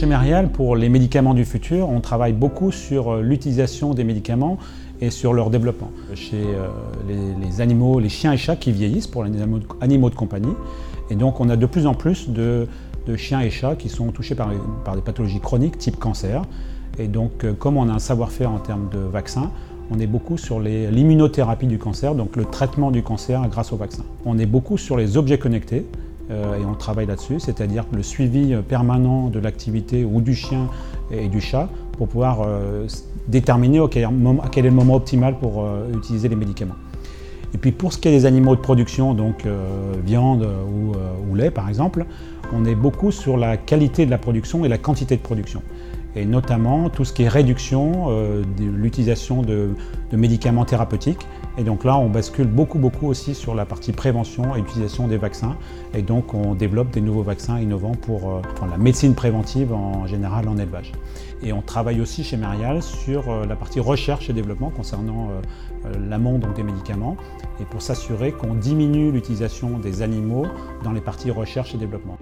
Chez Merial, pour les médicaments du futur, on travaille beaucoup sur l'utilisation des médicaments et sur leur développement. Chez les animaux, les chiens et chats qui vieillissent pour les animaux de compagnie. Et donc on a de plus en plus de chiens et chats qui sont touchés par des pathologies chroniques type cancer. Et donc comme on a un savoir-faire en termes de vaccins, on est beaucoup sur l'immunothérapie du cancer, donc le traitement du cancer grâce au vaccin. On est beaucoup sur les objets connectés. Et on travaille là-dessus, c'est-à-dire le suivi permanent de l'activité ou du chien et du chat pour pouvoir déterminer quel est le moment optimal pour utiliser les médicaments. Et puis pour ce qui est des animaux de production, donc viande ou lait par exemple, on est beaucoup sur la qualité de la production et la quantité de production. Et notamment tout ce qui est réduction de l'utilisation de médicaments thérapeutiques. Et donc là, on bascule beaucoup aussi sur la partie prévention et utilisation des vaccins. Et donc on développe des nouveaux vaccins innovants pour la médecine préventive en général en élevage. Et on travaille aussi chez Merial sur la partie recherche et développement concernant l'amont des médicaments et pour s'assurer qu'on diminue l'utilisation des animaux dans les parties recherche et développement.